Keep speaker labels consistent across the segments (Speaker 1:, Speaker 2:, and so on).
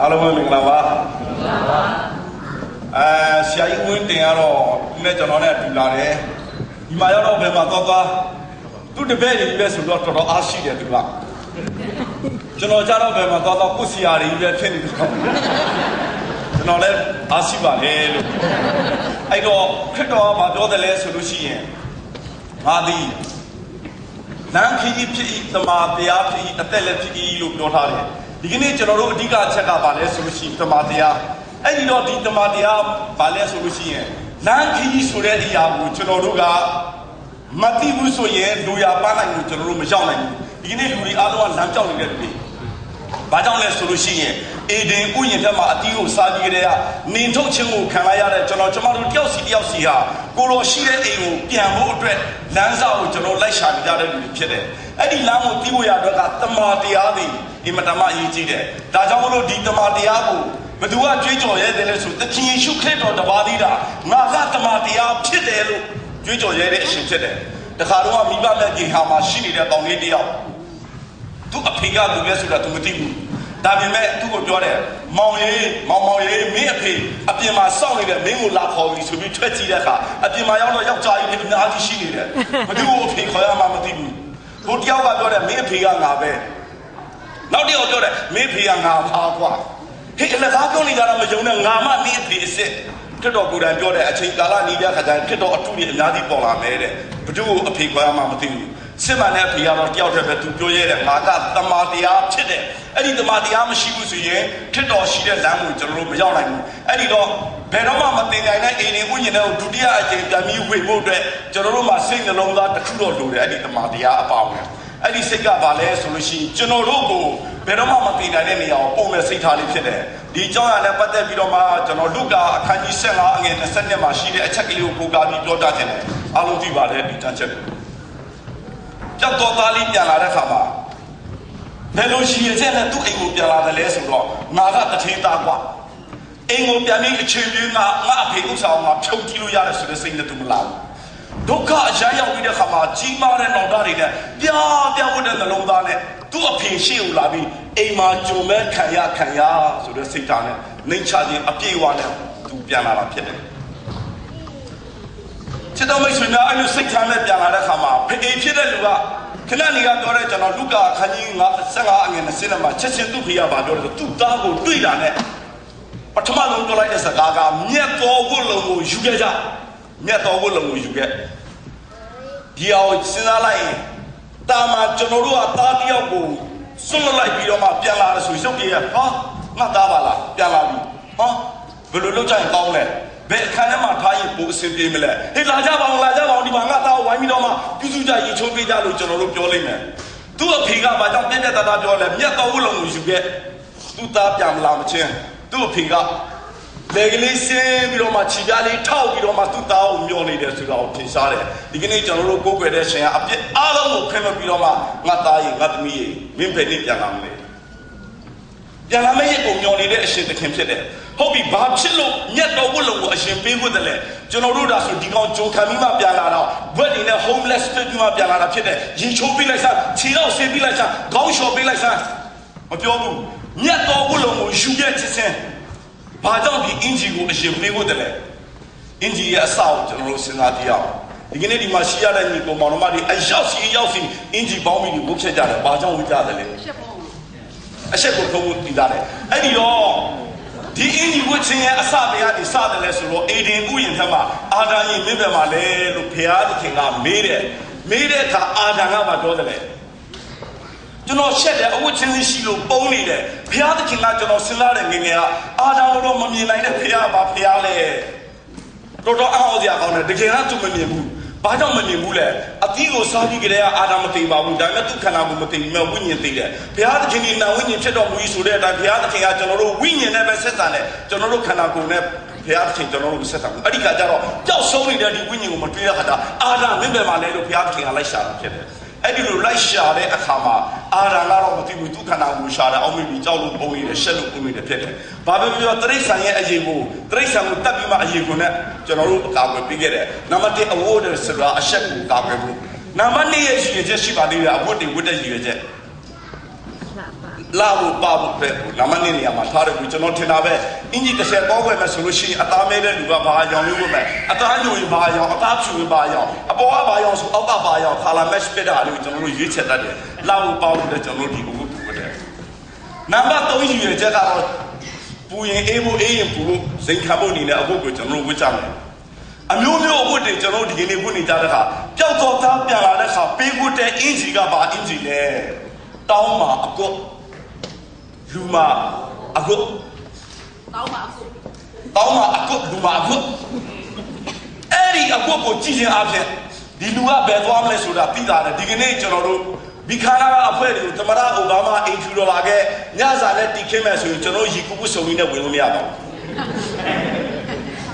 Speaker 1: Hello, Minglava. Shai Wintiaro, National Tulare. Mayaro Bematova. To the very best of Dr. Ashi at the back. General Jaro Bematova, Pusiari, we are training. General Asiba. I go, Kito, my daughter, less Lucian. Madi. Nanki, the Matia, the Telepi, look not hard. The Guinea General Diga Chaka Bales Lucy, the Matia. And you don't the Matia, Bales Lucian. Nanki Suredia, Chenoruga, Mati Musoye, Luya Bana, General Majaman. The Guinea Luri Alo and Lantan get me. Bajan Lucian, Eden Uyama, Dio Sadia, Ninto Chimu, Kanaya, General Chamadu Delsia, Goro Shire, Piamo, Lanza, General Lesha, Pede. Eddie Lamu Tiwaya, the Martiadi, Imatama Yitide, Dajamolo di Tamadiago, but do what Jijo, the King should clip on the Badida, Mazata Matia, Pidelo, Jijo, the Harua Miba Hama, she did a Bongidia. To a piga to Vesula to Mutibu. Davi met to go to there. Moye, Mepe, appear my song in the Mimula Hobby to be 20 deca. Appear my own Yaka, even the Hadi she did. But you will pick Hoyama Matibu. Put Yawa got a Mepe and Abe. Now the other Mepe and Agua. He is a Hagoni that I'm a young Nama Mepe said. Kito good and Jordan, I think Gala Nidia had a Kito or two in Nadi Pola made it. But you will pick Hoyama Matibu. Simana Piano Delta to Joye and Maga, the Matia, Chide, Eddie the Matia, she was here, Kito, she did language to Rome, Eddie dog, Benoma Matina, Union, Judia, I think that me we moved Jeroma sing along that the Kudo do, Eddie the Matia about Eddie Sega Vale, Solution, Genorogo, Benoma Matina, any of Ome Sitali Chide, the John and Pate Vidoma, Luca, can you sell out again the Sunday machine, a check you, Bugatti, Dotane, Alutiva, the Tancher. Just totally Pianarama. Pelosi is in a 2 Engo Piala the lesson law, Naga the Tindaqua. Engo Piani, Chiluna, Napiusa, Chokilu Yaras to the singer to Milan. Doka, Jaya with the Hama, Jima and Nodari, Pia, wooden the Londane, to a Pinshi Labi, Ema, Jome, Kaya, to the Satan, Nature, a P1 to Piana Pian. Chidam makes me now, I will 600 Pianarama, Pegapida, Canania Dorage and Luca, Kanina, Sanga and the cinema, Chechen to Pia, two Dago, 3 done. But tomorrow, like a Gaga, Nieto Wullo, you get up. Nieto Wullo, you get. Diao Sinalai, Dama, Jonorua, Tadiago, sooner like Bioma, Piala, so it's okay, huh? Not Davala, Pialabi, huh? Veluja and Gaulet. Kanama Tai books in Dimile. Hey, Lajava, the Mangata, Wamidoma, Pizuja, Chopida, General Jolime. Do a piga by the Pena that I don't have yet the Woolong you get. Do that young Lamachin. Do a piga. Legally say, Vidoma Chigali, Tau, Vidoma 2,000 millionaires to our Tisare. The Guinea General go with their share. All of Prima Vidoma, not dying, not me, Wimpeni Yaname. Yaname, millionaires, she came to them. Hobby Babchilo, yet no willow, a champagne with the lead. General so Digon Joe Camima Piana, but in a homeless Pima Piana Pide, Jincho be like that, Tino say be like that, Gonshaw be like that. But you, yet no willow, you get to say, Pardon the Inji, a champagne with the lead. Inji, a south, General Senatia. The Guinea Machia and Nico Monomadi, I shall see Yelsi, Inji bombing, books at that, Pardon with the other. I said, go with that. And you all. The Indian would sing a Sabia, the Southern lesson, or Aiden Uyama, Adani Mibamale, Lupia, King, made it, Adana Dodele. Do not shed that wood in the shield only there. Piata King, National Sinara, Adana Romani, like the Pia, Piale. Rodo Audia on the Genatu Manibu, Badam Manibule, Atigo Sabi, Adamati, Diamatu Kanamati, Melwinian theatre. Piata King, now when you said on we should have Piata King, General Winnie never said on it. General Kanaku, Piata King, General set up. Adika Jaro, just so many that the winning material had Adam, remember my little Piata King, Alisha. Eddie Laisha, Akama, Ada Matibu, Tukana, Shada, Omi, Jalu, Bomi, the Shell of Umi, the Pet. Babu, Teresa, Ajibu, Teresa, Tabima, Ajiguna, General Kabu, Pigere, Namate, a water, Sera, a Sheku, Kabu. Namani is Jeshiba, I would with a လာဘူးပါဘူးပဲနမနေနေရမှာထားတယ်ကျွန်တော်ထင်တာပဲအင်ဂျီ30ကောက်ွယ်မယ်ဆိုလို့ရှိရင်အသားမဲတဲ့လူကဘာရောင်မျိုးပဲမယ်အသားညိုရင်ဘာရောင်အသားဖြူရင်ဘာရောင်အပေါ်ကဘာရောင်ဆိုအောက်ကဘာရောင်ခါလာမက်ရှ်ပစ်တာလို့ကျွန်တော်တို့ရွေးချက်တတ်တယ်လာဘူးပါဘူးတဲ့ကျွန်တော်တို့ဒီဘုတ်ပူတယ်နံပါတ်3ယူရချက်ကတော့ပူရင်အေးဖို့အေးရင်ပူလို့စိန်ခံဖို့နေတဲ့အဖို့ကိုကျွန်တော်တို့ဝတ်ကြမယ်အမျိုးမျိုးအဖို့တွေကျွန်တော်တို့ဒီကနေ့ဝတ်နေကြတဲ့ခါပျောက်တော့သားပြန်လာတဲ့ခါပေးဖို့တဲ့အင်ဂျီကဘာအင်ဂျီလဲတောင်းမှာအကွတ်လူမာအကွတ်တောင်းမှာအကွတ်လူမာအကွတ်အဲ့ဒီအကွတ်ကိုကြည့်ခြင်းအပြင်ဒီလူကဘယ်သွားမလဲဆိုတာသိတာတယ်ဒီကနေ့ကျွန်တော်တို့ဘီခါနာကအဖွဲတွေကိုသမ္မတအိုဘားမားအင်ထူတော်လာခဲ့ညစာနဲ့တီခင်းမဲ့ဆိုရင်ကျွန်တော်ရီကူကူစုံကြီးနဲ့ဝင်လို့မရပါဘူး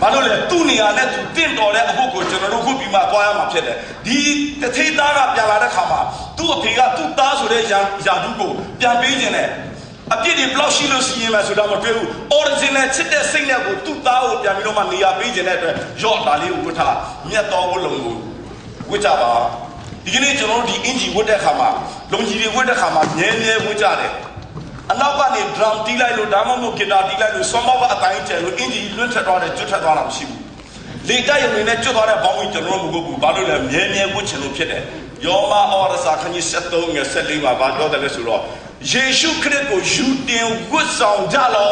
Speaker 1: ဘာလို့လဲသူ့နေရာနဲ့သူတင့်တော်တဲ့အဖို့ကိုကျွန်တော်တို့ခုပြီးမှသွားရမှာဖြစ်တယ်ဒီတထိတ်သားကပြန်လာတဲ့ခါမှာသူ့အဖေကသူ့သားဆိုတဲ့ယာဒူးကိုပြန်ပေးခြင်းနဲ့အပြစ်တွေဘလောက်ရှိလို့ရှိရင်လဲဆိုတာမတွေ့ဘူး original ချစ်တဲ့စိတ်နဲ့ကိုသူ့သားကိုပြန်ပြီးတော့မှနေရာပေးခြင်းတဲ့အတွက်ရော့တာလေးကိုဝတ်ထားမြတ်တော်ဝတ်လုံကိုဝတ်ကြပါဒီကနေ့ကျွန်တော်တို့ဒီအင်ဂျီဝတ်တဲ့ခါမှာလုံကြီးတွေဝတ်တဲ့ခါမှာမြဲမြဲဝတ်ကြတယ်အနောက်ကနေ drum တီးလိုက်လို့ဒါမှမဟုတ်ဂီတာတီးလိုက်လို့ဆွမ်းမောက်ကအတိုင်းကျဲလို့အင်ဂျီလွတ်ထက်သွားတယ်ကျွတ်ထက်သွားတာမရှိဘူးလေတိုက်ရုံနဲ့ကျွတ်သွားတဲ့ဘောင်းကြီးကျွန်တော်တို့မဟုတ်ဘူးဘာလို့လဲမြဲမြဲဝတ်ချင်လို့ဖြစ်တယ်ယောမဩရစာခန်းကြီး73ငယ်14မှာဘာပြောတယ်လဲဆိုတော့ယေရှုခရစ်ကိုယူတင်ဝတ်ဆောင်ကြလေ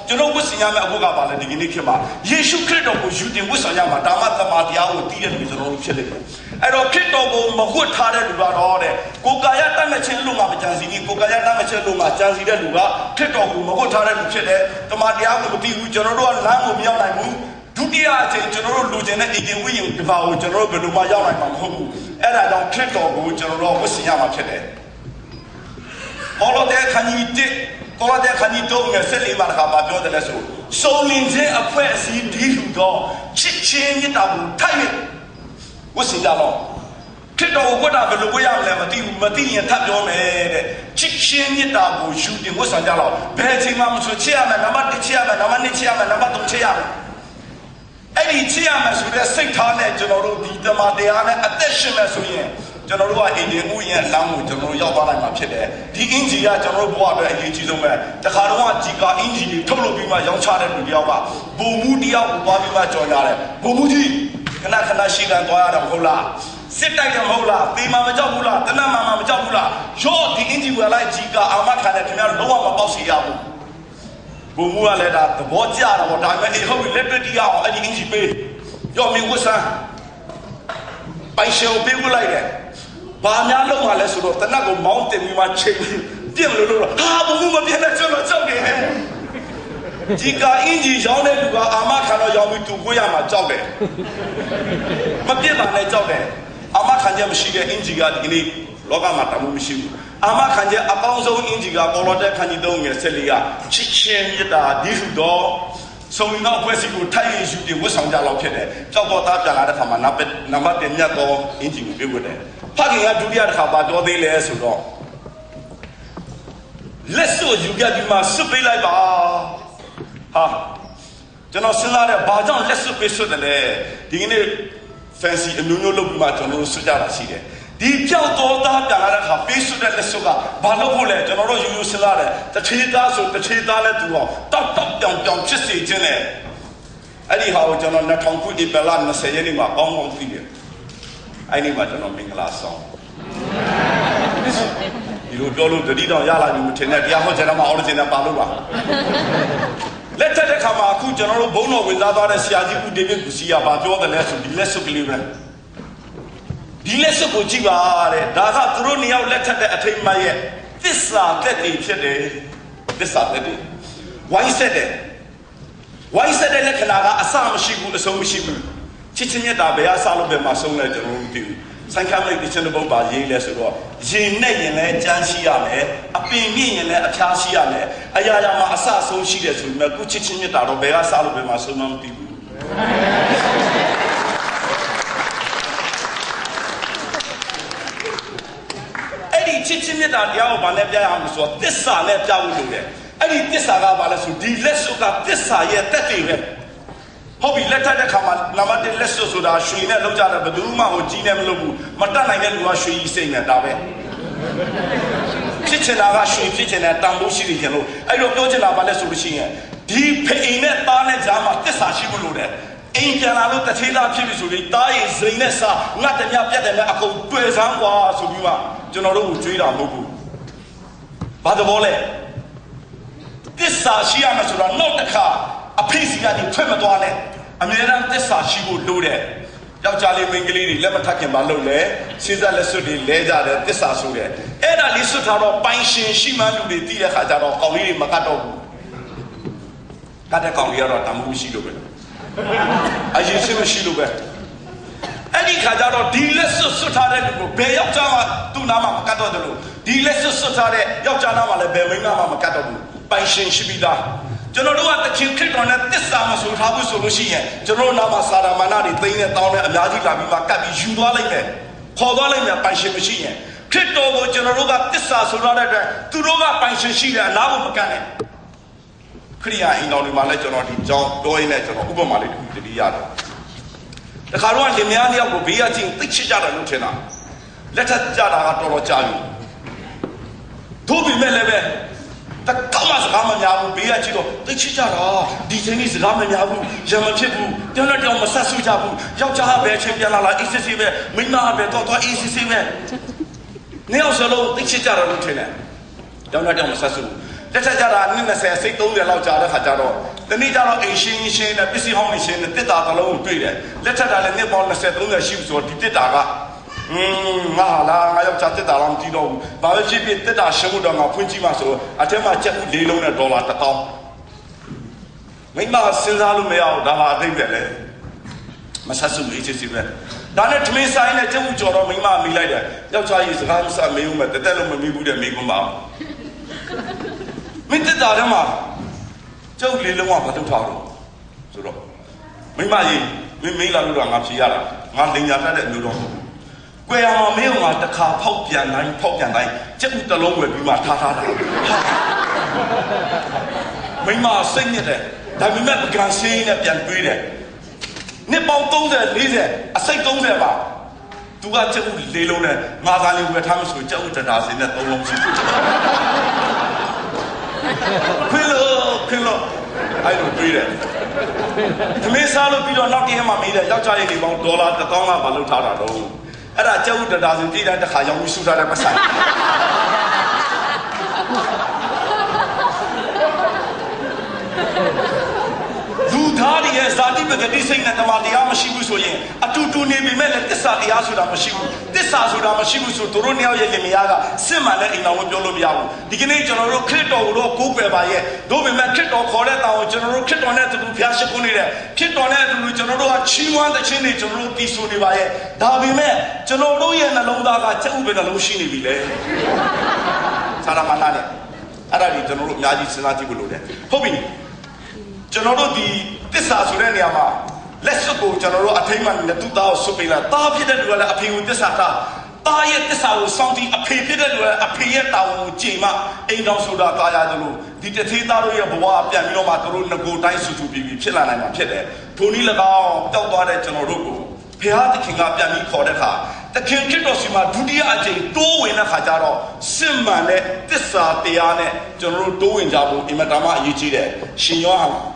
Speaker 1: ာကျွန်တော်ဝတ်ဆင်ရမယ့်အဖို့ကပါလေဒီကနေ့ခေတ်မှာယေရှုခရစ်တော်ကိုယူတင်ဝတ်ဆောင်ရမှာဒါမှသမ္မာတရားကိုတည်ရတဲ့ကျွန်တော်တို့ဖြစ်လိမ့်မယ်အဲ့တော့ခရစ်တော်ကိုမဝတ်ထားတဲ့လူကတော့တဲ့ကိုယ်ကာယတတ်မဲ့ခြင်းလို့မှမကြံစီဘူးကိုယ်ကာယတတ်မဲ့ခြင်းလို့မှကြံစီတဲ့လူကခရစ်တော်ကိုမဝတ်ထားတဲ့လူဖြစ်တယ်သမ္မာတရားကိုမသိဘူးကျွန်တော်တို့ကလမ်းကိုမရောက်နိုင်ဘူးဒုတိယအချိန်ကျွန်တော်တို့လူကျင်တဲ့အေဂျင်ဝိယင်ဒီပါကိုကျွန်တော်တို့ဘယ်လိုမှရောက်နိုင်မှာမဟုတ်ဘူးအဲ့ဒါကြောင့်ခရစ်တော်ကိုကျွန်တော်တို့ဝတ်ဆင်ရမှာဖြစ်တယ်ဘောလတဲ့ခဏီတစ်ဘောလတဲ့ခဏီတော့ငယ်ဆက်လေးမှာကဘာပြောတယ်လဲဆိုစုံလင်ခြင်းအဖွဲအစည်းဒီလူတော့ချစ်ချင်းမြတ်တာကိုထိုက်ရဝတ်ဆင်ကြတော့ခရစ်တော်ကိုဝတ်တာဘယ်လိုဝတ်ရမလဲမသိဘူးမသိရင်ထပ်ပြောမယ်တဲ့ချစ်ချင်းမြတ်တာကိုယူတင်ဝတ်ဆောင်ကြတော့ဘယ်အချိန်မှမဆိုချစ်ရမယ်နံပါတ်1ချစ်ရမယ်နံပါတ်2ချစ်ရမယ်နံပါတ်3ချစ်ရမယ်အဲ့ဒီချစ်ရမယ်ဆိုတဲ့စိတ်ထားနဲ့ကျွန်တော်တို့ဒီတမန်တရားနဲ့အသက်ရှင်မယ်ဆိုရင်ကျွန်တော်တို့ကအင်ဂျင်ဦးရဲ့လမ်းကိုကျွန်တော်တို့ရောက်သွားနိုင်မှာဖြစ်တယ်ဒီအင်ဂျီကကျွန်တော်တို့ဘဝအတွက်အရေးကြီးဆုံးပဲတခါတော့ဂျီကာအင်ဂျီတွေထုတ်လုပ်ပြီးမှရောင်းချတဲ့လူတယောက်ကဘုံမူတယောက်ကိုသွားပြီးမှကြော်ကြတယ်ဘုံမူကြီးခဏခဏရှိကန်သွားရတာမဟုတ်လားစစ်တိုက်တယ်မဟုတ်လားသေမှာမကြောက်ဘူးလားတနတ်မှာမကြောက်ဘူးလားရော့ဒီအင်ဂျီဝယ်လိုက်ဂျီကာအာမခံတယ်ခင်ဗျားလုံးဝမပေါက်စီရဘူးဘုံမူကလည်းဒါသဘောကျတာပေါ့ဒါပေမဲ့အေးဟုတ်ပြီလက်တွေ့တရားအောင်အဲ့ဒီအင်ဂျီပေးရော့မီဝတ်ဆန်းပိုင်ရှင်ကိုပေးလိုက်တယ်ဘာများလုံးမှာလဲဆိုတော့တနတ်ကိုမောင်းတင်ပြီးမှချိန်ပြစ်မလို့တော့ဟာဘုံမပြတ်တဲ့ကျွန်တော်ကြောက်တယ်ဒီကအင်ဂျီရောင်းတဲ့လူကအာမခံတော့ရောင်းပြီးသူကိုရမှာကြောက်တယ်မပြစ်ပါနဲ့ကြောက်တယ်အာမခံချက်မရှိတဲ့အင်ဂျီကဒီနေ့လောကမှာတမှုမရှိဘူးအာမခံချက်အပေါင်းဆုံးအင်ဂျီကပေါ်လော်တဲ့ခန်းကြီး3ငယ်14ကချစ်ချင်းမြတ်တာဒီဟုတော့ဆုံးလနောက်ဖွဲ့စီကိုထိုက်ရယူတင်ဝတ်ဆောင်ကြလောက်ဖြစ်တယ်ကြောက်တော့သားပြန်လာတဲ့ခါမှာနံပါတ်1မြတ်တော့အင်ဂျီကိုပြေဝတ်တယ်ဖခင်ကဒုတိယတစ်ခါပါပြောသေးလဲဆိုတော့လက်စွပ်ယူပြဒီမှာစွပ်ပေးလိုက်ပါဟာကျွန်တော်စဉ်းစားတယ်ဘာကြောင့်လက်စွပ်ပေးစွပ်တယ်လဲဒီကနေ့ fancy အမျိုးမျိုးလုပ်ပြီးမှကျွန်တော်တို့စွပ်ကြတာရှိတယ်ဒီပြောက်တော်သားပြန်လာတဲ့ခါပေးစွပ်တဲ့လက်စွပ်ကဘာလို့ဖို့လဲကျွန်တော်တို့ယူယူစဉ်းစားတယ်တစ်ချေသားဆိုတစ်ချေသားလဲသူအောင်တောက်ပြောင်ဖြစ်စေခြင်းနဲ့အဲ့ဒီဟာကိုကျွန်တော်2000ခုဒီပလာ20ရက်နေ့မှာပေါင်းသိတယ်အဲ့ဒီမှာကျွန်တော်မင်္ဂလာဆောင်ဒီလိုပြောလို့တတိတောင်ရလာပြီမထင်နဲ့တရားဟောကြားမှာ original ပါလို့ပါလက်ထက်တဲ့ခါမှာအခုကျွန်တော်တို့ဘုံတော်ဝင်စားသွားတဲ့ဆရာကြီးဦးဒေးဗစ်ကူစီကပြောတယ်လဲဆိုဒီလက်စွပ်ကလေးပဲဒီလက်စွပ်ကိုကြည့်ပါတဲ့ဒါကသူတို့နှစ်ယောက်လက်ထက်တဲ့အထိမ်းအမှတ်ရဲ့သစ္စာသက်တည်ဖြစ်တယ်သစ္စာသက်တည်ဝိုင်းဆက်တဲ့လက္ခဏာကအစမရှိဘူးအဆုံးမရှိဘူးချစ်ချင်းမြတ်တာဘယ်အစလို့ပဲမှဆုံးလဲကျွန်တော်တို့မသိဘူးဆိုင်ခံလိုက်တဲ့ချင်းတစ်ပုဒ်ပါရေးလဲဆိုတော့ရင်နဲ့ရင်လဲကြမ်းရှိရမယ်အပင်မြင့်ရင်လဲအဖျားရှိရမယ်အရာရာမှာအစဆုံးရှိတယ်ဆိုပေမဲ့ခုချစ်ချင်းမြတ်တာတော့ဘယ်ကစလို့ပဲမှဆုံးမမသိဘူးအဲ့ဒီချစ်ချင်းမြတ်တာတရားကိုဘာနဲ့ပြရအောင်ဆိုတော့သစ္စာနဲ့ပြဖို့လိုတယ်အဲ့ဒီသစ္စာကဘာလဲဆိုဒီလက်စုကသစ္စာရဲ့တက်တည်ပဲဟုတ်ပြီလက်ထက်တဲ့ခါမှာနံပါတ်1လက်စုဆိုတာရွှေနဲ့လောက်ကြတယ်ဘယ်သူမှဟိုကြီးနဲ့မလုပ်ဘူးမတတ်နိုင်တဲ့လူကရွှေကြီးစိတ်နဲ့ဒါပဲချစ် ချင်တာကရွှေဖြစ်ချင်တဲ့တန်ဖိုးရှိနေကြလို့အဲ့တော့ပြောချင်တာဘာလဲဆိုလို့ရှိရင်ဒီဖိအိမ်နဲ့သားနဲ့ကြားမှာတစ္ဆာရှိဖို့လိုတယ်အိမ်ပြန်လာလို့တစ်သေးသားဖြစ်ပြီဆိုပြီးတားရင်စိန်နဲ့စားငတ်တယ်များပြတ်တယ်များအကုန်တွေ့စမ်းကွာဆိုပြီးမှကျွန်တော်တို့ကိုကြွေးတာမဟုတ်ဘူးဘာသဘောလဲတစ္ဆာရှိရမယ်ဆိုတာနောက်တစ်ခါအဖေစီကနေထွက်မသွားနဲ့အမြဲတမ်းတစ္ဆာရှိဖို့လိုတယ်ယောက်ျားလေးမိန်းကလေးတွေလက်မထပ်ခင်မလုပ်လဲရှင်းစားလက်စွပ်တွေလဲကြတယ်တစ္ဆာဆိုတယ်အဲ့ဒါလေးစွတ်ထားတော့ပိုင်ရှင်ရှိမှန်းလူတွေသိတဲ့ခါကျတော့ကောင်လေးတွေမကတ်တော့ဘူးကတ်တဲ့ကောင်လေးကတော့တမှုမရှိလို့ပဲအရင်ရှိမရှိလို့ပဲအဲ့ဒီခါကျတော့ဒီလက်စွတ်ထားတဲ့လူကိုဘယ်ယောက်ျားမှသူ့နားမှာမကတ်တော့တယ်လို့ဒီလက်စွတ်ထားတဲ့ယောက်ျားနားမှာလည်းဘယ်မိန်းမမှမကတ်တော့ဘူးပိုင်ရှင်ရှိပြီးသားကျွန်တော်တို့ကတခင်ခရစ်တော်နဲ့တစ္ဆာမဆိုထားဘူးဆိုလို့ရှိရင်ကျွန်တော်တို့နာမှာစာရမဏတွေသိနေတောင်းတဲ့အများကြီးလာပြီးမှကတ်ပြီးယူသွားလိုက်မယ်ခေါ်သွားလိုက်မယ်ပိုင်ရှင်မရှိရင်ခရစ်တော်ကိုကျွန်တော်တို့ကတစ္ဆာဆိုထားတဲ့အတွက်သူတို့ကပိုင်ရှင်ရှိတယ်အနာကိုမကတ်နဲ့ခရိယာအိမ်တော်တွေမှာလည်းကျွန်တော်ဒီကြောင်းတော်ရင်းနဲ့ကျွန်တော်ဥပမာလေးတစ်ခုတတိရတယ်တခါတော့လင်မယားနှစ်ယောက်ကိုဘေးကချင်းသိချစ်ကြတယ်လို့ထင်တာလက်ထပ်ကြတာကတော်တော်ကြာပြီတို့ပြီမဲ့လည်းပဲတကောက်မှစကားမများဘူးဘေးကကြည့်တော့သိချစ်ကြတာဒီချိန်ကြီးစကားမများဘူးရံမဖြစ်ဘူးတယောက်နဲ့တယောက်မဆက်ဆုကြဘူးယောက်ျားပဲချင်းပြန်လာအေးစစ်စစ်ပဲမိန်းမပဲတော့အေးစစ်စစ်ပဲနှစ်ယောက်စလုံးသိချစ်ကြတယ်လို့ထင်တယ်တယောက်နဲ့တယောက်မဆက်ဆုလက်ထပ်ကြတာ20စိတ်30လောက်ကြာတဲ့ခါကျတော့တနေ့ကျတော့အိမ်ရှင်းနဲ့ပစ္စည်းဟောင်းနေရှင်းနဲ့တစ်တာတစ်လုံးကိုတွေ့တယ်လက်ထပ်တာလည်းနှစ်ပေါင်း20 30ရှိပြီဆိုတော့ဒီတစ်တာကငါလာငါယောက်ျားတစ်တာလောက်မကြည့်တော့ဘူးဘာပဲဖြစ်ဖြစ်တစ်တာရှင်းဖို့တော့ငါဖွင့်ကြည့်မှဆိုအထက်မှာချက်ဦး၄လုံးနဲ့ဒေါ်လာ1000မိမစဉ်းစားလို့မရဘူးဒါမှအသိပဲလေမဆက်စုအေးစစ်စစ်ပဲဒါနဲ့ထမင်းဆိုင်နဲ့ချက်ဦးကြော်တော့မိမမိလိုက်တယ်ယောက်ျားကြီးစကားမစမေးဘူးမဲ့တက်လို့မမေးဘူးတဲ့မိကွန်းပါမင်းတက်တာတော့မှကျုပ်လေးလုံးကမထုတ်ထားတော့ဆိုတော့မိမကြီးမင်းလာလို့တော့ငါဖြေရတာငါလင်ညာတတ်တဲ့အမျိုးတော့ကွယ်ရမှာမင်းကငါတစ်ခါဖောက်ပြန်တိုင်းကျုပ်တစ်လုံးဝယ်ပြီးမှထားတာမိမစိတ်ညစ်တယ်ဒါပေမဲ့ပကံရှင်းနဲ့ပြန်တွေးတယ်နှစ်ပေါင်း30 40အစိတ်30ပါသူကကျုပ်လေးလုံးနဲ့ငါသားလေးဝယ်ထားမှဆိုကျုပ်တတာစင်းနဲ့3လုံးရှိတယ်ခွင်လို့အဲ့လိုတွေးတယ်သမင်းစားလို့ပြီးတော့နောက်တရက်မှမေးတယ်ယောက်ျားလေးတွေပေါင်းဒေါ်လာ1000ကမလုပ်ထားတာတော့အဲ့ဒါကျုပ်တတာစင်တည်တဲ့တစ်ခါရောင်းပြီးဆူထားတဲ့ပတ်စံလူသားတွေရဲ့ဇာတိပဂတိစိတ်နဲ့တမန်တရားမရှိဘူးဆိုရင်အတူတူနေပေမဲ့လည်းတစ္ဆာတရားဆိုတာမရှိဘူးတစ္ဆာဆိုတာမရှိဘူးဆိုတို့နှစ်ယောက်ရဲ့လင်မယားကစစ်မှန်တဲ့အိမ်တော်ကိုပြောလို့မရဘူးဒီကနေ့ကျွန်တော်တို့ခရစ်တော်ကိုတော့ကိုးကွယ်ပါရဲ့တို့ပေမဲ့ခရစ်တော်ခေါ်တဲ့တောင်းကိုကျွန်တော်တို့ခရစ်တော်နဲ့အတူတူဖျားရှိခိုးနေတဲ့ခရစ်တော်နဲ့အတူတူကျွန်တော်တို့ကချီးမွမ်းတဲ့ခြင်းတွေကျွန်တော်တို့တီးဆိုနေပါရဲ့ဒါပေမဲ့ကျွန်တော်တို့ရဲ့နှလုံးသားကချက်ဥပဲနှလုံးရှိနေပြီလေသာရမဏနဲ့အဲ့ဒါကြီးကျွန်တော်တို့အများကြီးစဉ်းစားကြည့်ဖို့လိုတယ်ဟုတ်ပြီကျွန်တော်တို့ဒီတစ္ဆာဆိုတဲ့နေရာမှာလက်စွပ်ကိုကျွန်တော်တို့အထိမ့်မှနဲ့သူ့သားကိုဆွပေးလာသားဖြစ်တဲ့လူကလည်းအဖေကိုတစ္ဆာသားရဲ့တစ္ဆာကိုစောင့်ကြည့်အဖေဖြစ်တဲ့လူကလည်းအဖေရဲ့တာဝန်ကိုကြည်မှအိမ်တော်ဆိုတာသားရတယ်လို့ဒီတသေးသားတို့ရဲ့ဘဝပြန်ပြီးတော့မှတို့ငကိုတိုင်းဆူဆူပြီးဖြစ်လာနိုင်မှာဖြစ်တယ်ထိုနည်း၎င်းတောက်သွားတဲ့ကျွန်တော်တို့ကိုဖျားသခင်ကပြန်ပြီးခေါ်တဲ့အခါတခင်ခရစ်တော်စီမှာဒုတိယအကြိမ်တိုးဝင်တဲ့ခါကျတော့စစ်မှန်တဲ့တစ္ဆာတရားနဲ့ကျွန်တော်တို့တိုးဝင်ကြဖို့အင်မတန်မှအရေးကြီးတယ်ရှင်ယောဟန်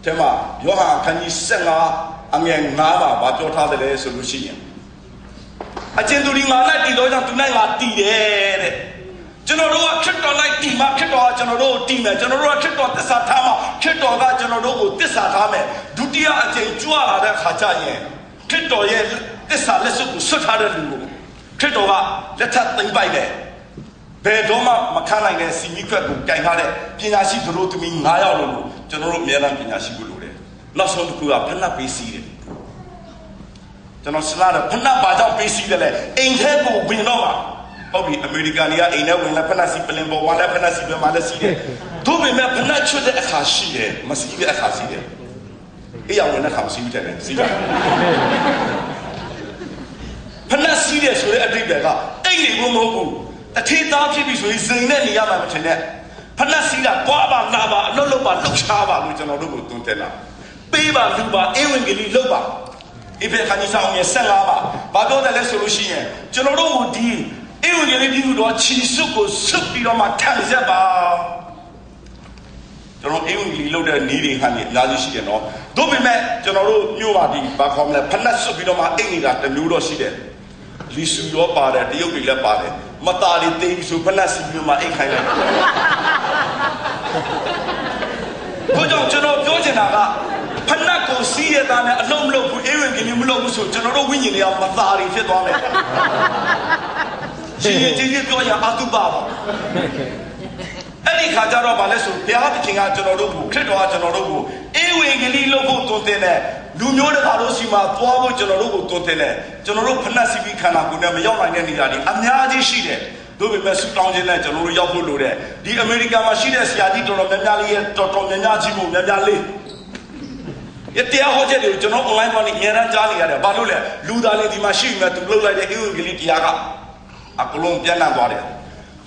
Speaker 1: ထဲမှာယောဟန်အခန်းကြီး15အငယ်9မှာဗာပြောထားတယ်လေဆိုလို့ရှိရင်အကျဉ်သူဒီငါနဲ့တည်တော့ကြောင့်သူနဲ့ငါတည်တယ်တဲ့ကျွန်တော်တို့ကခရစ်တော်လိုက်တည်မှာခရစ်တော်ကကျွန်တော်တို့ကိုတည်မယ်ကျွန်တော်တို့ကခရစ်တော်သစ္စာထားမှာခရစ်တော်ကကျွန်တော်တို့ကိုသစ္စာထားမယ်ဒုတိယအကျဉ်ကြွလာတဲ့ခါကျရင်ခရစ်တော်ရဲ့သစ္စာလက်စွပ်ကိုဆွတ်ထားတဲ့လူကိုခရစ်တော်ကလက်ထပ်သိမ့်ပိုက်တယ်ဘယ်တော့မှမခံနိုင်တဲ့စီမီခွက်ကိုကင်ထားတဲ့ပညာရှိသူတို့သမီး9ယောက်လို့ကျွန်တော်တို့အများအားပညာရှိဖို့လိုတယ်နောက်ဆုံးတစ်ခုကဖဏပေးစီးတယ်ကျွန်တော်စလာတော့ဖဏဘာကြောင့်ပေးစီးတယ်လဲအိမ်ထဲကိုဝင်တော့မှာဟုတ်ပြီအမေရိကန်တွေကအိမ်ထဲဝင်လာဖဏစီပလင်ပေါ်ဝါလာဖဏစီပဲမှလည်းစီးတယ်တို့ပေမဲ့ဖဏချွတ်တဲ့အခါရှိတယ်မစီးတဲ့အခါစီးတယ်အေးရဝင်တဲ့အခါစီးတယ်စီးတာဖဏစီးတယ်ဆိုတဲ့အတိတ်ကအိမ်နေဖို့မဟုတ်ဘူးတထေးသားဖြစ်ပြီဆိုရင်ဇိမ်နဲ့နေရမှာမထင်နဲ့ဖဏစီးတာပွားပါလာပါအလုပ်လုပ်ပါလှုပ်ရှားပါလို့ကျွန်တော်တို့ကိုတွန်းတက်လာပေးပါလူပါအေဝံဂေလိလုပ်ပါဧဖေခန်းကြီးဆောင်ရဲ့15ပါဘာပြောတယ်လဲဆိုလို့ရှိရင်ကျွန်တော်တို့ကိုဒီဧ因为你比如说七十个十比了嘛，看一下吧。ကျွန်တော်အင်္ဂလိပ်လုပ်တဲ့နေတွေဟန်နေအများကြီးရှိတယ်နော်။တို့ပေမဲ့ကျွန်တော်တို့မြို့မှာဒီဘာခေါ်မလဲဖက်နှက်ဆွပြီးတော့မှအိတ်နေတာတစ်မျိုးတော့ရှိတယ်။လီဆူရောပါတယ်တရုတ်တွေလည်းပါတယ်။မသားတွေတေးပြီးဆိုဖက်နှက်စီပြီးမှအိတ်ခိုင်းလိုက်။ဘုကြောင့်ကျွန်တော်ပြောချင်တာကဖက်နှက်ကိုစီးရတာနဲ့အလုံးမလုပ်ဘူးအေးဝင်ကလေးမလုပ်ဘူးဆိုကျွန်တော်တို့ဝိညာဉ်တွေကမသားတွေဖြစ်သွားမယ်။ကြီးပြောရအတုပါပါ။အဲ့ဒီခါကျတော့ဗာလဲဆိုဘုရားသခင်ကကျွန်တော်တို့ကိုခရစ်တော်ကကျွန်တော်တို့ကိုအေဝံဂေလိလုပ်ဖို့တွန်းတင်တဲ့လူမျိုးတကာတို့စီမှာသွားဖို့ကျွန်တော်တို့ကိုတွန်းတင်တဲ့ကျွန်တော်တို့ဖဏတ်စီပြီးခန္ဓာကိုယ်နဲ့မရောက်နိုင်တဲ့နေရာတွေအများကြီးရှိတယ်တို့ပေမဲ့ဆူတောင်းခြင်းနဲ့ကျွန်တော်တို့ရောက်ဖို့လိုတယ်ဒီအမေရိကန်မှာရှိတဲ့ဆရာကြီးတော်တော်များများလေးရဲ့တော်တော်များများကြီးမို့များများလေးရတရားဟောချက်တွေကိုကျွန်တော် online မှာနေအများအားကြားနေရတယ်ဘာလို့လဲလူသားလေးဒီမှာရှိနေသူလှုပ်လိုက်တဲ့အေဝံဂေလိတရားကအကလုံးပြန်လာသွားတယ်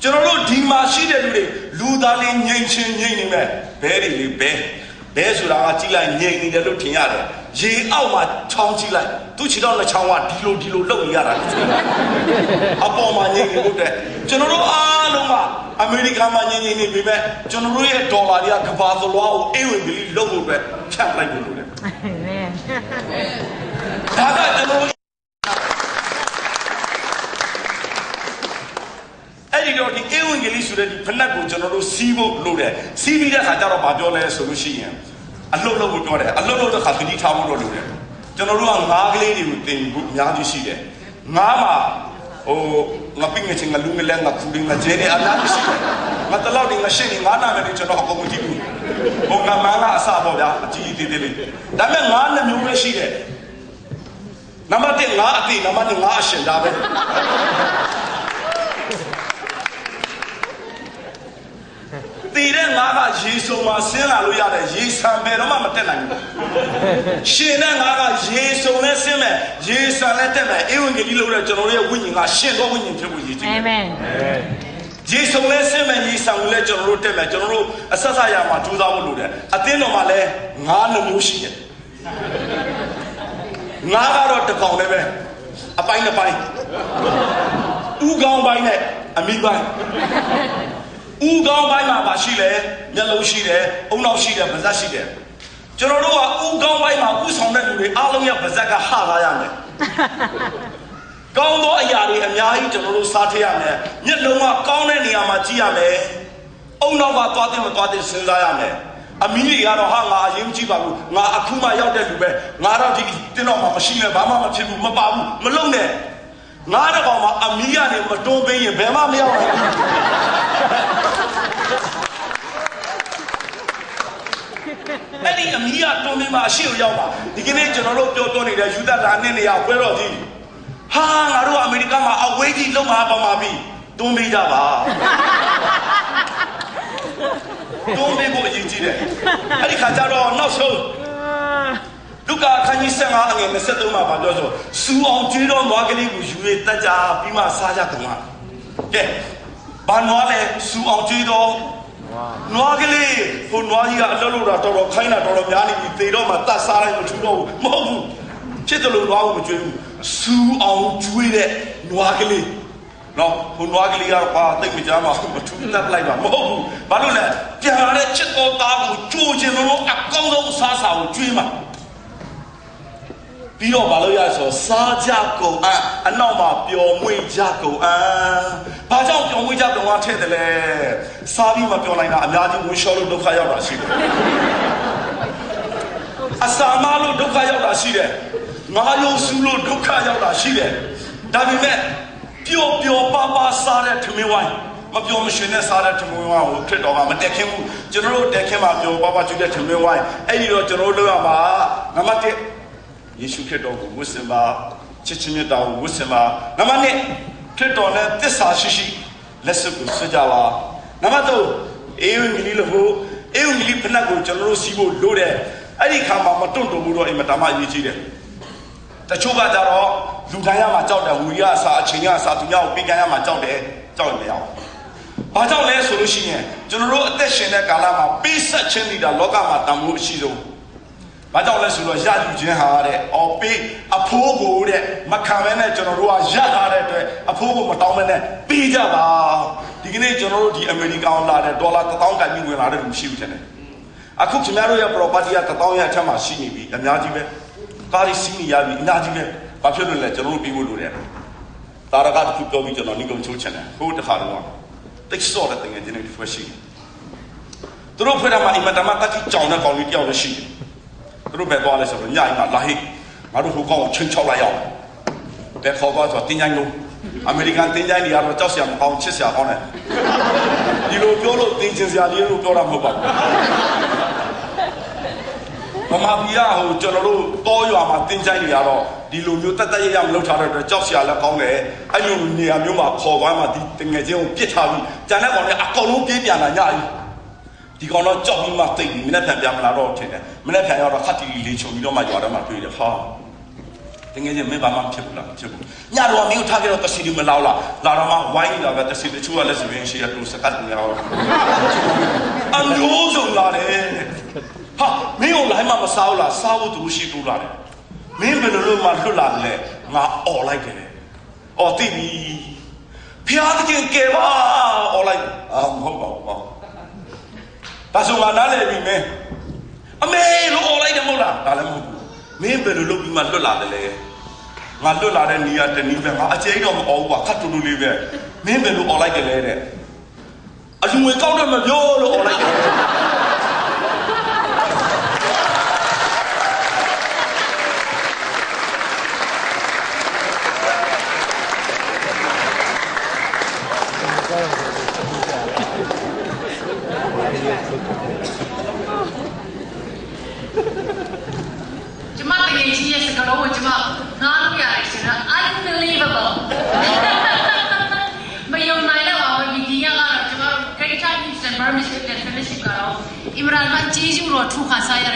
Speaker 1: ကျွန်တော်တို့ဒီမှာရှိတဲ့လူတွေလူသားလေးငြိမ်ချင်းငြိမ်နေမဲ့ဘဲတွေလေးဘဲဆိုတာကကြည့်လိုက်ငြိမ်နေတယ်လို့ထင်ရတယ်ရေအောက်မှာချောင်းကြည့်လိုက်သူ့ခြေထောက်နှစ်ချောင်းကဒီလိုလှုပ်နေရတာအပေါ်မှာငြိမ်နေလို့တဲ့ကျွန်တော်တို့အားလုံးကအမေရိကန်မှာငြိမ်နေပြီမဲ့ကျွန်တော်တို့ရဲ့ဒေါ်လာတွေကကဘာသလွားကိုအေးဝင်ပြီးလှုပ်ဖို့အတွက်ဖြတ်လိုက်လို့တဲ့ဒါကကျွန်တော်အဲ့ဒီတော့ဒီအေဝံဂေလိဆိုတဲ့ဒီဖဏတ်ကိုကျွန်တော်တို့စီးဖို့လိုတယ်စီးပြီးတဲ့အခါကျတော့မပြောလဲဆိုလို့ရှိရင်အလှုပ်လို့ပြောတယ်အလှုပ်လို့တဲ့ခါတတိထားဖို့တော့လိုတယ်ကျွန်တော်တို့ကငါးကလေးတွေကိုတင်ဖို့အများကြီးရှိတယ်ငါးမှာငါပင်းငချင်းငါလူငလဲငါခူရင်းငါဂျဲနေအများကြီးရှိတယ်ငါတလောက်ဒီငါရှင်းနေငါနာမယ်ကျွန်တော်အကုန်မကြည့်ဘူးဟိုငါမန်းကအစပေါ့ဗျာအကြီးကြီးသေးလေးဒါပေမဲ့ငါးနှစ်မျိုးပဲရှိတယ်နံပါတ်1ငါအတိနံပါတ်2ငါအရှင်ဒါပဲတည်တဲ့ငါးကရေစုံမှာဆင်းလာလို့ရတယ်ရေဆံပဲတော့မှမတက်နိုင်ဘူးရှင်တဲ့ငါးကရေစုံနဲ့ဆင်းမယ်ရေဆံနဲ့တက်မယ်အေဝံဂေလိလို့တဲ့ကျွန်တော်တို့ရဲ့ဝိညာဉ်ကရှင်သောဝိညာဉ်ဖြစ်ဖို့ရည်ကြည်တယ်အာမင်ရေစုံနဲ့ဆင်းမယ်ရေဆံနဲ့ကျွန်တော်တို့တက်မယ်ကျွန်တော်တို့အဆက်ဆက်ရမှာကြိုးစားဖို့လိုတယ်အသင်းတော်မှာလည်းငါးနှမျိုးရှိတယ်ငါးကတော့တစ်ကောင်လည်းပဲအပိုင်းတစ်ပိုင်းဥကောင်းပိုင်းနဲ့အမိပိုင်းဥကောင်းပိုင်းမှာပါရှိတယ်မျက်လုံးရှိတယ်အုံနောက်ရှိတယ်ပါးစပ်ရှိတယ်ကျွန်တော်တို့ကဥကောင်းပိုင်းမှာဥဆောင်တဲ့လူတွေအားလုံးရဲ့ပါးစပ်ကဟလာရမယ်ကောင်းသောအရာတွေအများကြီးကျွန်တော်တို့စားထည့်ရမယ်မျက်လုံးကကောင်းတဲ့နေရာမှာကြည့်ရမယ်အုံနောက်ကသွားတဲ့မသွားတဲ့စဉ်းစားရမယ်အမီးတွေကတော့ဟာငါအရင်ကြည့်ပါဘူးငါအခုမှရောက်တဲ့လူပဲငါတော့ဒီတင်းတော့မှမရှိနဲ့ဘာမှမဖြစ်ဘူးမပါဘူးမလုံနဲ့ငါတော့ကောင်မှအမီးကနေမတွန်းပေးရင်ဘယ်မှမရောက်နိုင်ဘူးအဲ့ဒီအမီးကတွန်းပေးမှအရှိကိုရောက်ပါဒီကနေ့ကျွန်တော်တို့ပြောနေတဲ့ယူဒလာနဲ့နေရာပွဲတော်ကြီးဟာငါတို့အမေရိကန်မှာအဝေးကြီးလုံမှာပါမှာပြီတွန်းပေးကြပါတွန်းပေးဖို့အရေးကြီးတယ်အဲ့ဒီခါကျတော့နောက်ဆုံးလူကာခန်းကြီး15အငယ်23မှာပြောဆိုစူအောင်ကျွေးတော်နွားကလေးကိုယူရတက်ကြပြီးမှစားကြကုန်လားကဲဘာနွားလဲစူအောင်ကျွေးတော်နွားကလေးဟိုနွားကြီးကအလုပ်လုပ်တာတော်တော်ခိုင်းတာတော်တော်များနေပြီသေတော့မှတတ်စားလိုက်မထူတော့ဘူးမဟုတ်ဘူးဖြစ်တယ်လို့နွားကိုမကျွေးဘူးစူအောင်ကျွေးတဲ့နွားကလေးနော်ဟိုနွားကလေးကတော့ဘာတိတ်မကြမ်းပါဘူးမထူတတ်လိုက်ပါမဟုတ်ဘူးဘာလို့လဲပြန်လာတဲ့ချစ်တော်သားကိုကြိုးချင်လို့အကောင်းဆုံးစားစာကိုကျွေးမှာပြီးတော့ဘာလို့ရဆိုစားကြကုန်အနောက်မှာပျော်မွေ့ကြကုန်ဘာကြောင့်ပျော်မွေ့ကြကုန်ထည့်တယ်လဲစားပြီးမပျော်နိုင်တာအများကြီးဝင်လျှော်လို့ဒုက္ခရောက်တာရှိတယ်အစာမလို့ဒုက္ခရောက်တာရှိတယ်ငါယုံစုလို့ဒုက္ခရောက်တာရှိတယ်ဒါပေမဲ့ပျော်ပါစားတဲ့ထမင်းဝိုင်းမပျော်မရွှင်နဲ့စားတဲ့ထမင်းဝိုင်းကိုခရစ်တော်ကမတက်ခင်းဘူးကျွန်တော်တို့တက်ခင်းမှာပျော်ပါကျွေးတဲ့ထမင်းဝိုင်းအဲ့ဒီတော့ကျွန်တော်တို့လုပ်ရမှာနံပါတ်1ယေရှုခရစ်တော်ကိုဝတ်ဆင်ပါချစ်ချင်းမြတ်တာကိုဝတ်ဆင်ပါနံပါတ်2ခရစ်တော်နဲ့သစ္စာရှိလက်စွပ်ကိုဆွကြပါနံပါတ်3အေဝံဂေလိလို့အေဝံဂေလိဖဏတ်ကိုကျွန်တော်တို့စီးဖို့လိုတယ်အဲ့ဒီခါမှာမတွန့်တုံမှုတော့အိမ်မတမအရေးကြီးတယ်တချို့ကကြတော့လူတိုင်းရမှာကြောက်တယ်ဝီရအစာအချိန်ရအစာသူများကိုပေးကမ်းရမှာကြောက်တယ်ကြောက်ရမရအောင်ဘာကြောင့်လဲဆိုလို့ရှိရင်ကျွန်တော်တို့အသက်ရှင်တဲ့ကာလမှာပေးဆက်ခြင်းနေတာလောကမှာတန်ဖိုးအရှိဆုံး ဘာကြောင့်လဲဆိုတော့ရယူခြင်းဟာတဲ့အော်ပေးအဖိုးကိုတဲ့မခံမဲနဲ့ကျွန်တော်တို့ကရထားတဲ့အတွက်အဖိုးကိုမတောင်းမဲနဲ့ပေးကြပါဒီကနေ့ကျွန်တော်တို့ဒီအမေရိကန်လာတဲ့ဒေါ်လာ1000ကန်ပြီးဝင်လာတဲ့လူရှိဘူးတဲ့အခုခင်ဗျားတို့ရဲ့ property က1000ရဲ့အထက်မှာရှိနေပြီအများကြီးပဲကားရီစီးနေရပြီအများကြီးပဲဘာဖြစ်လို့လဲကျွန်တော်တို့ပြီးဖို့လိုတယ်တာရကတခုပြောပြီးကျွန်တော်နေကုန်ချိုးချင်တယ်ဟိုတခါတော့တိတ်ဆော့တဲ့တင်ငယ်ချင်းတွေဖွဲ့ရှိသူတို့ဖွဲ့တာမှာအင်မတန်မှတက်ကြီးကြောင်တဲ့ကောင်လေးတယောက်လည်းရှိတယ်သူတို့ပဲသွားလဲဆိုတော့ညအိမ်ကလာဟိငါတို့ဟိုကောင်ကိုချင်းချောက်လိုက်ရအောင်ဘယ်ခေါ်သွားဆိုတော့တင်းချိုင်းလုံးအမေရိကန်တင်းချိုင်းတွေကတော့ကြောက်စရာမကောင်းချစ်စရာကောင်းတယ်ဒီလိုပြောလို့တင်းချင်စရာလေးလို့ပြောတာမဟုတ်ပါဘူးမမပြည်ကဟိုကျွန်တော်တို့တောရွာမှာတင်းချိုင်းတွေကတော့ဒီလိုမျိုးတက်တက်ရရမလုပ်ထားတဲ့အတွက်ကြောက်စရာလည်းကောင်းတယ်အဲ့လိုနေရာမျိုးမှာခေါ်သွားမှဒီတငယ်ချင်းကိုပြစ်ထားပြီးကြံတဲ့ကောင်လည်းအကောင်လုံးပြေးပြန်လာညအိမ်ဒီကောင်တော့ကြောက်ပြီးမှတိတ်ပြီးမနေ့ပြန်ပြန်မလာတော့ထင်တယ်မနေ့ပြန်ရောက်တော့ခတ်တီလေးချုံပြီးတော့မှရွာထဲမှာတွေ့တယ်ဟာတကယ်ကြီးမင်းဘာမှဖြစ်ဘူးလားဖြစ်ဘူးညတော့မင်းထားကြတော့တစီဒီမလောက်လားလာတော့မှဝိုင်းနေတာပဲတစီတချို့ကလည်းစီရင်ရှိရတူစကတ်နေရောအမျိုးစုံလာတယ်ဟာမင်းကိုလိုက်မှမစားဘူးလားစားဖို့သူရှိတူလာတယ်မင်းဘယ်လိုလုပ်မှလွတ်လာလဲငါអော်လိုက်တယ်អော်သိပြီဖျားတကယ်ကဲပါអော်လိုက်မဟုတ်ပါဘူးဒါဆိုငါနားလည်ပြီမင်းအမေလို့អော်လိုက်တယ်မဟုတ်လားဒါလည်းမဟုတ်ဘူးမင်းဘယ်လိုလုပ်ပြီးမှလွတ်လာတယ်လဲငါလွတ်လာတဲ့နေရာတနည်းပဲငါအကျဉ်းတော့မអော်ဘူးကွာခတ်တူတူလေးပဲမင်းဘယ်လိုអော်လိုက်တယ်လဲတဲ့အလူငွေကောက်တော့မပြောလို့អော်လိုက်တယ်
Speaker 2: ကျမတကယ်ကြီးရဲ့စကားလုံးကိုကျမငားလို့ရတယ်ရှင်နော် unbelievable မယုံနိုင်တော့ပါဘူးဒီကတော့ကျမ Greater Eastern Burmese Fellowship ကတော့အင်မတန်မှကြီးကျူးတော့ထူခါစားရ